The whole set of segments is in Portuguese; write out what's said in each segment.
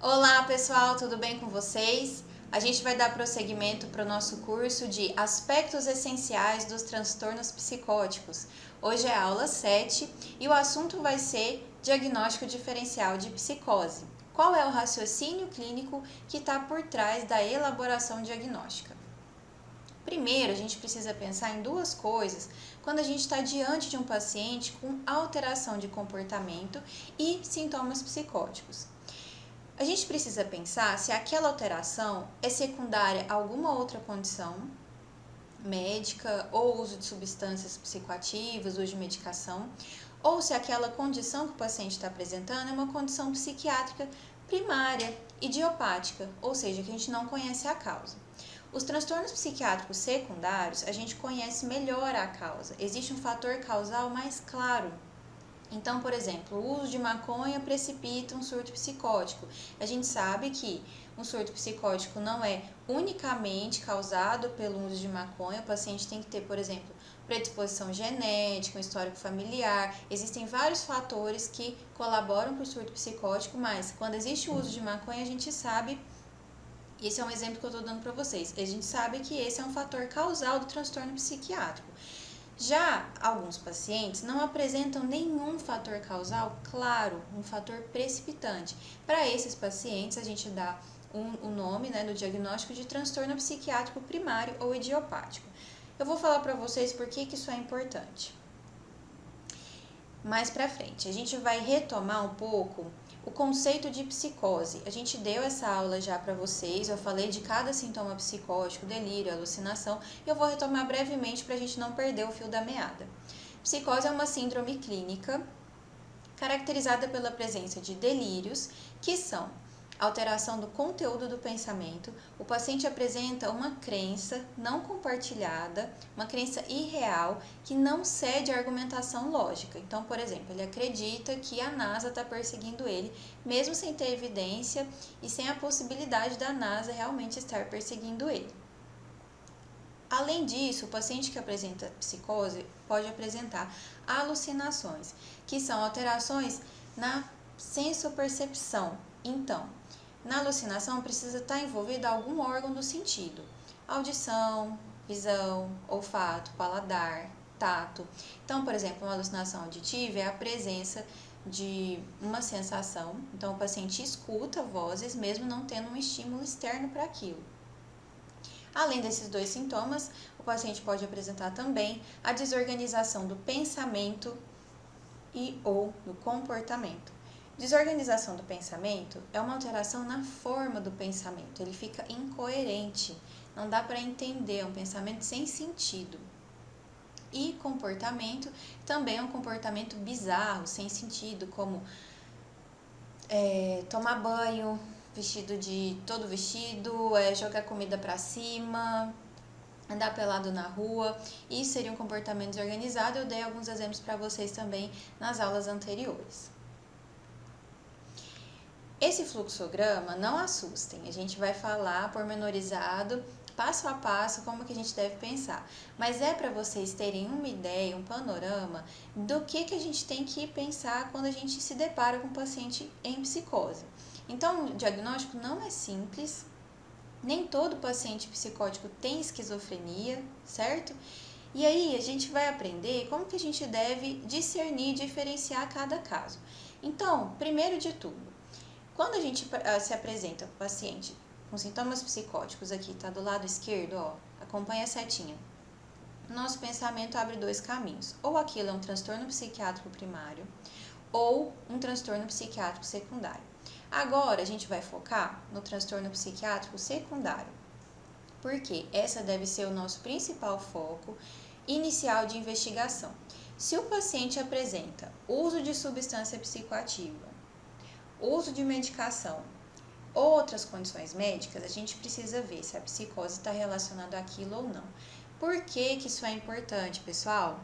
Olá pessoal, tudo bem com vocês? A gente vai dar prosseguimento para o nosso curso de Aspectos Essenciais dos Transtornos Psicóticos. Hoje é a aula 7 e o assunto vai ser Diagnóstico Diferencial de Psicose. Qual é o raciocínio clínico que está por trás da elaboração diagnóstica? Primeiro, a gente precisa pensar em duas coisas quando a gente está diante de um paciente com alteração de comportamento e sintomas psicóticos. A gente precisa pensar se aquela alteração é secundária a alguma outra condição médica ou uso de substâncias psicoativas, uso de medicação, ou se aquela condição que o paciente está apresentando é uma condição psiquiátrica primária, idiopática, ou seja, que a gente não conhece a causa. Os transtornos psiquiátricos secundários, a gente conhece melhor a causa. Existe um fator causal mais claro. Então, por exemplo, o uso de maconha precipita um surto psicótico. A gente sabe que um surto psicótico não é unicamente causado pelo uso de maconha. O paciente tem que ter, por exemplo, predisposição genética, um histórico familiar. Existem vários fatores que colaboram para o surto psicótico, mas quando existe o uso de maconha, a gente sabe, esse é um exemplo que eu estou dando para vocês, a gente sabe que esse é um fator causal do transtorno psiquiátrico. Já alguns pacientes não apresentam nenhum fator causal claro, um fator precipitante. Para esses pacientes, a gente dá o nome, do diagnóstico de transtorno psiquiátrico primário ou idiopático. Eu vou falar para vocês por que isso é importante. Mais para frente, a gente vai retomar um pouco o conceito de psicose. A gente deu essa aula já para vocês, eu falei de cada sintoma psicótico, delírio, alucinação, e eu vou retomar brevemente para a gente não perder o fio da meada. Psicose é uma síndrome clínica caracterizada pela presença de delírios, que são alteração do conteúdo do pensamento. O paciente apresenta uma crença não compartilhada, uma crença irreal que não cede à argumentação lógica. Então, por exemplo, ele acredita que a NASA está perseguindo ele, mesmo sem ter evidência e sem a possibilidade da NASA realmente estar perseguindo ele. Além disso, o paciente que apresenta psicose pode apresentar alucinações, que são alterações na sensopercepção. Então, na alucinação precisa estar envolvido algum órgão do sentido: audição, visão, olfato, paladar, tato. Então, por exemplo, uma alucinação auditiva é a presença de uma sensação. Então, o paciente escuta vozes mesmo não tendo um estímulo externo para aquilo. Além desses dois sintomas, o paciente pode apresentar também a desorganização do pensamento e ou do comportamento. Desorganização do pensamento é uma alteração na forma do pensamento, ele fica incoerente, não dá para entender, é um pensamento sem sentido. E comportamento também é um comportamento bizarro, sem sentido, como tomar banho, todo vestido, jogar comida para cima, andar pelado na rua. Isso seria um comportamento desorganizado. Eu dei alguns exemplos para vocês também nas aulas anteriores. Esse fluxograma, não assustem, a gente vai falar pormenorizado, passo a passo, como que a gente deve pensar. Mas é para vocês terem uma ideia, um panorama do que a gente tem que pensar quando a gente se depara com um paciente em psicose. Então, o diagnóstico não é simples, nem todo paciente psicótico tem esquizofrenia, certo? E aí a gente vai aprender como que a gente deve discernir e diferenciar cada caso. Então, primeiro de tudo, quando a gente se apresenta para o paciente com sintomas psicóticos, aqui está do lado esquerdo, acompanha a setinha. Nosso pensamento abre dois caminhos: ou aquilo é um transtorno psiquiátrico primário, ou um transtorno psiquiátrico secundário. Agora a gente vai focar no transtorno psiquiátrico secundário, porque essa deve ser o nosso principal foco inicial de investigação. Se o paciente apresenta uso de substância psicoativa, uso de medicação ou outras condições médicas, a gente precisa ver se a psicose está relacionada àquilo ou não. Por que isso é importante, pessoal?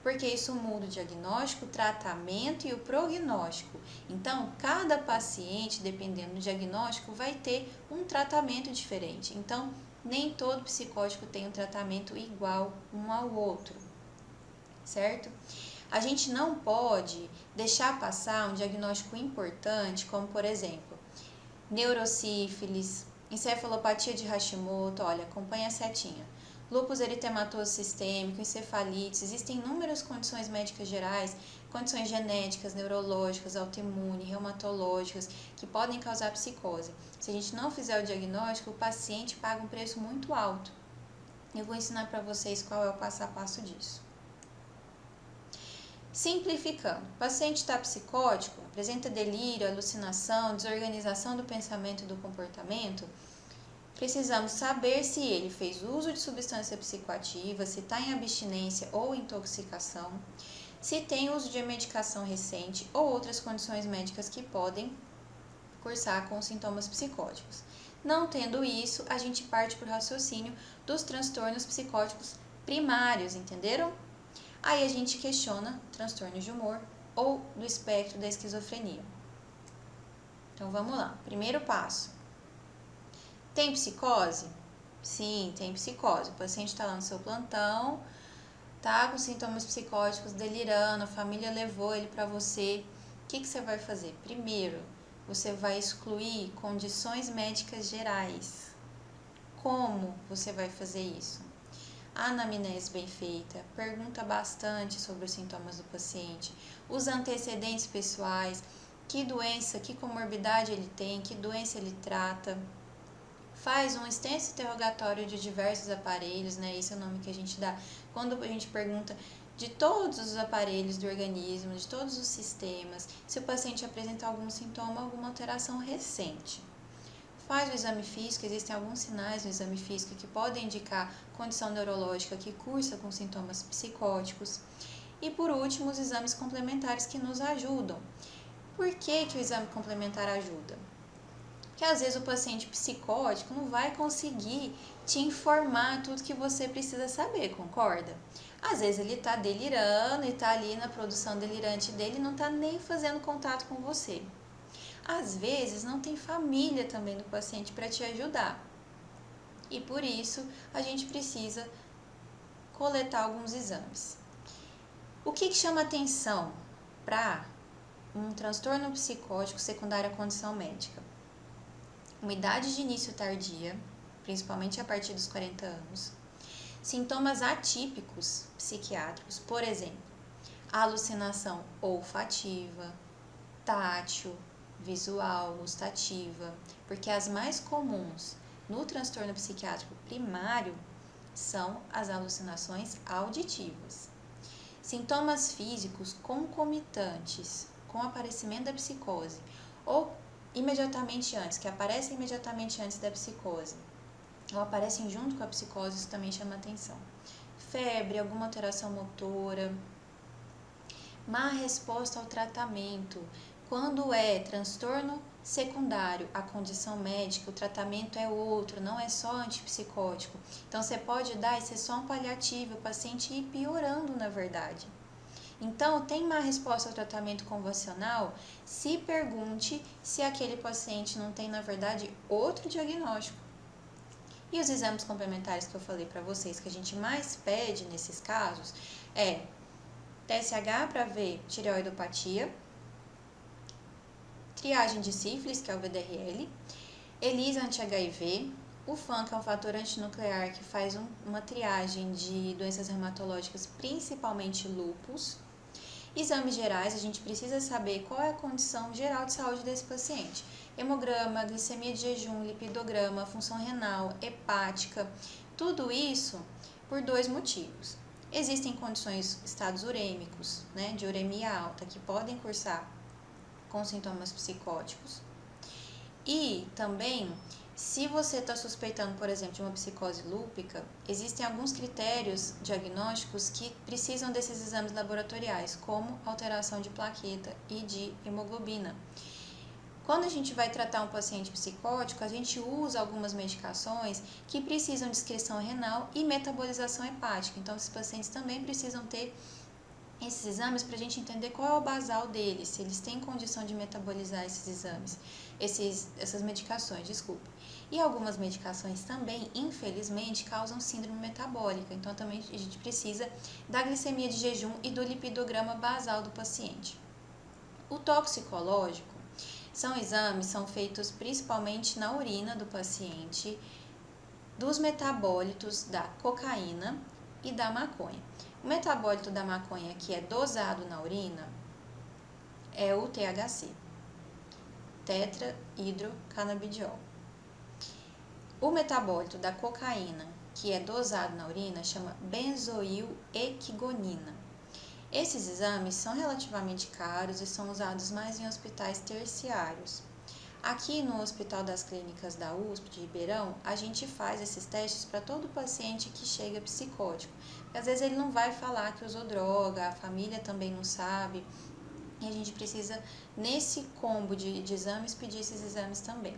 Porque isso muda o diagnóstico, o tratamento e o prognóstico. Então, cada paciente, dependendo do diagnóstico, vai ter um tratamento diferente. Então, nem todo psicótico tem um tratamento igual um ao outro, certo? A gente não pode deixar passar um diagnóstico importante, como por exemplo, neurosífilis, encefalopatia de Hashimoto, olha, acompanha a setinha. Lúpus eritematoso sistêmico, encefalites, existem inúmeras condições médicas gerais, condições genéticas, neurológicas, autoimune, reumatológicas, que podem causar psicose. Se a gente não fizer o diagnóstico, o paciente paga um preço muito alto. Eu vou ensinar para vocês qual é o passo a passo disso. Simplificando, o paciente está psicótico, apresenta delírio, alucinação, desorganização do pensamento e do comportamento. Precisamos saber se ele fez uso de substância psicoativa, se está em abstinência ou intoxicação, se tem uso de medicação recente ou outras condições médicas que podem cursar com sintomas psicóticos. Não tendo isso, a gente parte para o raciocínio dos transtornos psicóticos primários, entenderam? Aí a gente questiona transtornos de humor ou do espectro da esquizofrenia. Então vamos lá. Primeiro passo. Tem psicose? Sim, tem psicose. O paciente está lá no seu plantão, tá com sintomas psicóticos, delirando, a família levou ele para você. O que você vai fazer? Primeiro, você vai excluir condições médicas gerais. Como você vai fazer isso? A anamnese bem feita, pergunta bastante sobre os sintomas do paciente, os antecedentes pessoais, que doença, que comorbidade ele tem, que doença ele trata. Faz um extenso interrogatório de diversos aparelhos, né? Esse é o nome que a gente dá quando a gente pergunta de todos os aparelhos do organismo, de todos os sistemas, se o paciente apresenta algum sintoma, alguma alteração recente. Faz o exame físico, existem alguns sinais no exame físico que podem indicar condição neurológica que cursa com sintomas psicóticos. E por último, os exames complementares que nos ajudam. Por que o exame complementar ajuda? Porque às vezes o paciente psicótico não vai conseguir te informar tudo que você precisa saber, concorda? Às vezes ele está delirando e está ali na produção delirante dele e não está nem fazendo contato com você. Às vezes não tem família também do paciente para te ajudar. E por isso a gente precisa coletar alguns exames. O que chama atenção para um transtorno psicótico secundário à condição médica? Uma idade de início tardia, principalmente a partir dos 40 anos. Sintomas atípicos psiquiátricos, por exemplo, alucinação olfativa, tátil, visual, gustativa, porque as mais comuns no transtorno psiquiátrico primário são as alucinações auditivas. Sintomas físicos concomitantes com o aparecimento da psicose ou imediatamente antes, que aparecem imediatamente antes da psicose, ou aparecem junto com a psicose, isso também chama atenção. Febre, alguma alteração motora, má resposta ao tratamento. Quando é transtorno secundário à condição médica, o tratamento é outro, não é só antipsicótico. Então, você pode dar e ser só um paliativo, o paciente ir piorando, na verdade. Então, tem má resposta ao tratamento convencional? Se pergunte se aquele paciente não tem, na verdade, outro diagnóstico. E os exames complementares que eu falei para vocês, que a gente mais pede nesses casos, é TSH para ver tireoidopatia, triagem de sífilis, que é o VDRL, ELISA anti-HIV, o FAN, que é um fator antinuclear que faz uma triagem de doenças reumatológicas, principalmente lúpus. Exames gerais, a gente precisa saber qual é a condição geral de saúde desse paciente. Hemograma, glicemia de jejum, lipidograma, função renal, hepática, tudo isso por dois motivos. Existem condições, estados urêmicos, né, de uremia alta, que podem cursar com sintomas psicóticos. E também, se você está suspeitando, por exemplo, de uma psicose lúpica, existem alguns critérios diagnósticos que precisam desses exames laboratoriais, como alteração de plaqueta e de hemoglobina. Quando a gente vai tratar um paciente psicótico, a gente usa algumas medicações que precisam de excreção renal e metabolização hepática. Então, esses pacientes também precisam ter esses exames para a gente entender qual é o basal deles, se eles têm condição de metabolizar esses exames, essas medicações, desculpe. E algumas medicações também, infelizmente, causam síndrome metabólica, então também a gente precisa da glicemia de jejum e do lipidograma basal do paciente. O toxicológico São feitos principalmente na urina do paciente, dos metabólitos da cocaína e da maconha. O metabólito da maconha que é dosado na urina é o THC, tetrahidrocannabidiol. O metabólito da cocaína que é dosado na urina chama benzoilequigonina. Esses exames são relativamente caros e são usados mais em hospitais terciários. Aqui no Hospital das Clínicas da USP de Ribeirão, a gente faz esses testes para todo paciente que chega psicótico. Porque às vezes ele não vai falar que usou droga, a família também não sabe. E a gente precisa, nesse combo de exames, pedir esses exames também.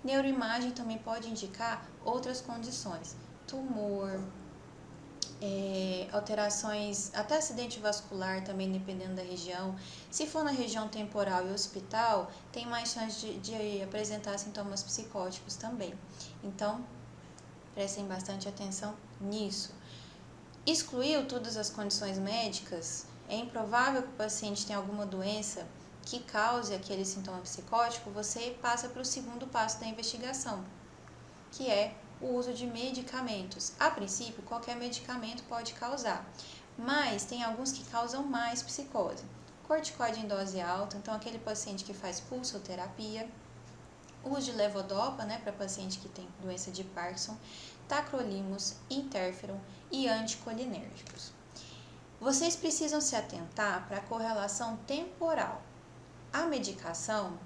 Neuroimagem também pode indicar outras condições. Tumor, alterações, até acidente vascular também, dependendo da região. Se for na região temporal e hospital, tem mais chance de apresentar sintomas psicóticos também. Então, prestem bastante atenção nisso. Excluiu todas as condições médicas, é improvável que o paciente tenha alguma doença que cause aquele sintoma psicótico, você passa para o segundo passo da investigação, que é o uso de medicamentos. A princípio, qualquer medicamento pode causar, mas tem alguns que causam mais psicose. Corticoide em dose alta, então aquele paciente que faz pulsoterapia, uso de levodopa, para paciente que tem doença de Parkinson, tacrolimus, interferon e anticolinérgicos. Vocês precisam se atentar para a correlação temporal. A medicação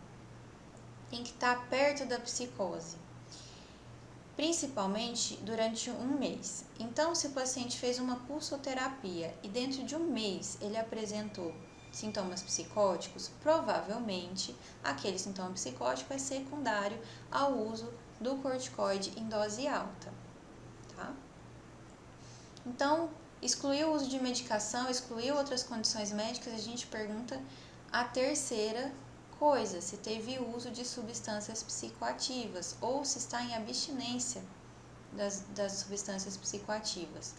tem que estar perto da psicose, principalmente durante um mês. Então, se o paciente fez uma pulsoterapia e dentro de um mês ele apresentou sintomas psicóticos, provavelmente aquele sintoma psicótico é secundário ao uso do corticoide em dose alta, tá? Então, excluiu o uso de medicação, excluiu outras condições médicas, a gente pergunta a terceira coisa, se teve uso de substâncias psicoativas ou se está em abstinência das substâncias psicoativas.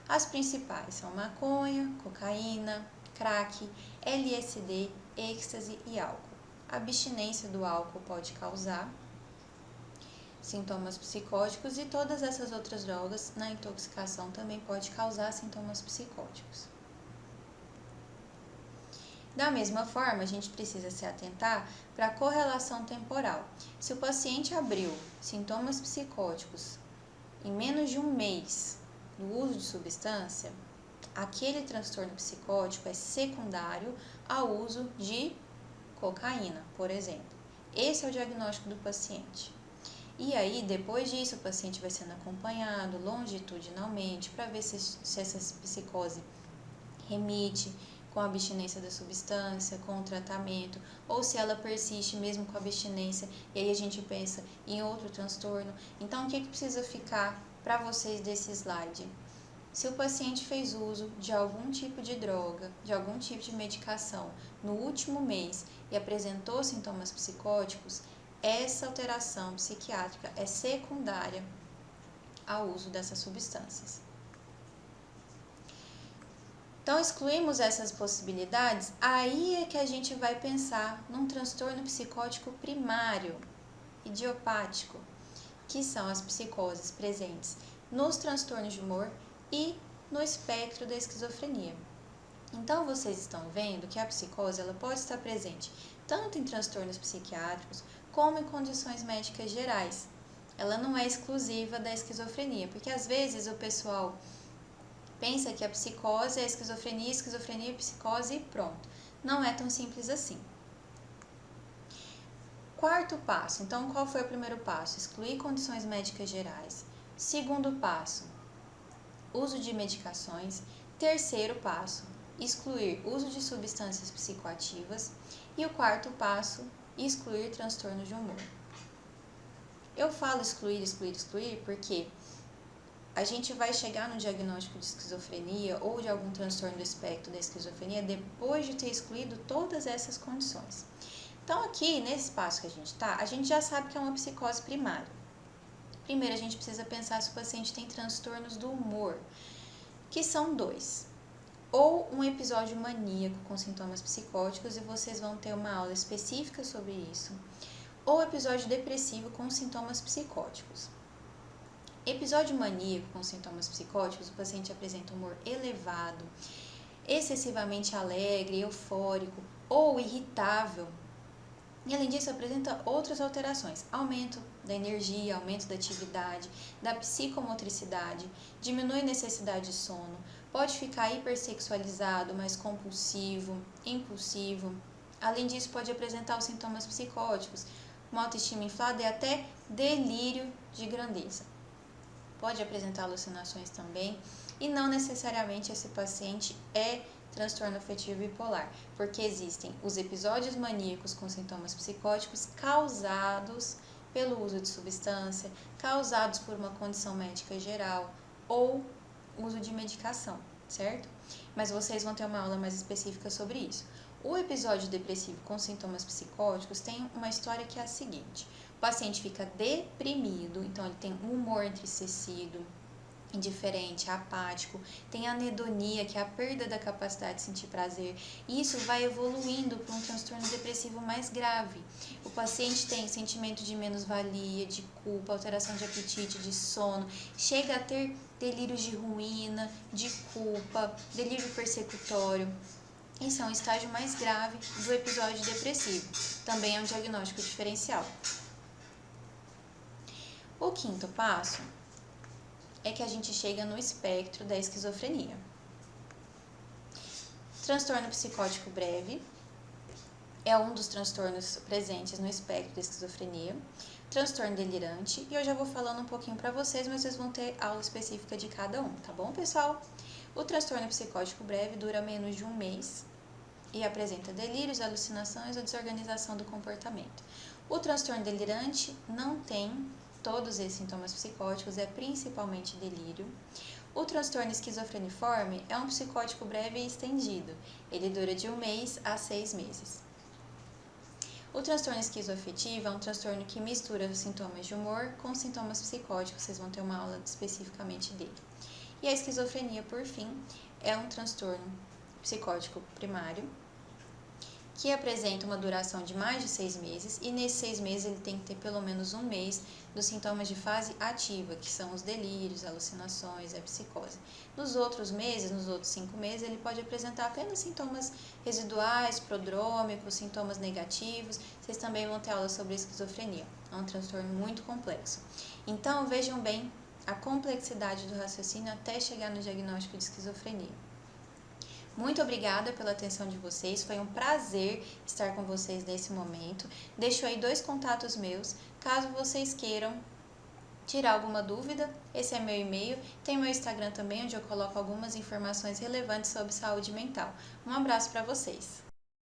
As principais são maconha, cocaína, crack, LSD, êxtase e álcool. A abstinência do álcool pode causar sintomas psicóticos e todas essas outras drogas na intoxicação também pode causar sintomas psicóticos. Da mesma forma, a gente precisa se atentar para a correlação temporal. Se o paciente abriu sintomas psicóticos em menos de um mês do uso de substância, aquele transtorno psicótico é secundário ao uso de cocaína, por exemplo. Esse é o diagnóstico do paciente. E aí, depois disso, o paciente vai sendo acompanhado longitudinalmente para ver se essa psicose remite com a abstinência da substância, com o tratamento, ou se ela persiste mesmo com a abstinência, e aí a gente pensa em outro transtorno. Então, o que precisa ficar para vocês desse slide? Se o paciente fez uso de algum tipo de droga, de algum tipo de medicação no último mês e apresentou sintomas psicóticos, essa alteração psiquiátrica é secundária ao uso dessas substâncias. Então, excluímos essas possibilidades, aí é que a gente vai pensar num transtorno psicótico primário, idiopático, que são as psicoses presentes nos transtornos de humor e no espectro da esquizofrenia. Então, vocês estão vendo que a psicose ela pode estar presente tanto em transtornos psiquiátricos como em condições médicas gerais. Ela não é exclusiva da esquizofrenia, porque às vezes o pessoal pensa que a psicose é esquizofrenia, psicose e pronto. Não é tão simples assim. Quarto passo. Então, qual foi o primeiro passo? Excluir condições médicas gerais. Segundo passo, uso de medicações. Terceiro passo, excluir uso de substâncias psicoativas. E o quarto passo, excluir transtornos de humor. Eu falo excluir porque a gente vai chegar no diagnóstico de esquizofrenia ou de algum transtorno do espectro da esquizofrenia depois de ter excluído todas essas condições. Então, aqui, nesse passo que a gente já sabe que é uma psicose primária. Primeiro, a gente precisa pensar se o paciente tem transtornos do humor, que são dois. ou um episódio maníaco com sintomas psicóticos e vocês vão ter uma aula específica sobre isso, ou episódio depressivo com sintomas psicóticos. Episódio maníaco com sintomas psicóticos, o paciente apresenta humor elevado, excessivamente alegre, eufórico ou irritável. E além disso, apresenta outras alterações: aumento da energia, aumento da atividade, da psicomotricidade, diminui necessidade de sono, pode ficar hipersexualizado, mais compulsivo, impulsivo. Além disso, pode apresentar os sintomas psicóticos, uma autoestima inflada e até delírio de grandeza. Pode apresentar alucinações também, e não necessariamente esse paciente é transtorno afetivo bipolar, porque existem os episódios maníacos com sintomas psicóticos causados pelo uso de substância, causados por uma condição médica geral ou uso de medicação, certo? Mas vocês vão ter uma aula mais específica sobre isso. O episódio depressivo com sintomas psicóticos tem uma história que é a seguinte: o paciente fica deprimido, então ele tem um humor entristecido, indiferente, apático, tem anedonia, que é a perda da capacidade de sentir prazer, e isso vai evoluindo para um transtorno depressivo mais grave. O paciente tem sentimento de menos-valia, de culpa, alteração de apetite, de sono, chega a ter delírios de ruína, de culpa, delírio persecutório. Esse é um estágio mais grave do episódio depressivo. Também é um diagnóstico diferencial. O quinto passo é que a gente chega no espectro da esquizofrenia. Transtorno psicótico breve é um dos transtornos presentes no espectro da esquizofrenia. Transtorno delirante, e eu já vou falando um pouquinho para vocês, mas vocês vão ter aula específica de cada um, tá bom, pessoal? O transtorno psicótico breve dura menos de um mês e apresenta delírios, alucinações ou desorganização do comportamento. O transtorno delirante não tem todos esses sintomas psicóticos, é principalmente delírio. O transtorno esquizofreniforme é um psicótico breve e estendido. Ele dura de 1 mês a 6 meses. O transtorno esquizoafetivo é um transtorno que mistura sintomas de humor com sintomas psicóticos. Vocês vão ter uma aula especificamente dele. E a esquizofrenia, por fim, é um transtorno psicótico primário, que apresenta uma duração de mais de 6 meses, e nesses 6 meses ele tem que ter pelo menos 1 mês dos sintomas de fase ativa, que são os delírios, alucinações, a psicose. Nos outros meses, nos outros 5 meses, ele pode apresentar apenas sintomas residuais, prodrômicos, sintomas negativos. Vocês também vão ter aula sobre esquizofrenia. É um transtorno muito complexo. Então, vejam bem a complexidade do raciocínio até chegar no diagnóstico de esquizofrenia. Muito obrigada pela atenção de vocês, foi um prazer estar com vocês nesse momento. Deixo aí 2 contatos meus, caso vocês queiram tirar alguma dúvida, esse é meu e-mail. Tem meu Instagram também, onde eu coloco algumas informações relevantes sobre saúde mental. Um abraço para vocês!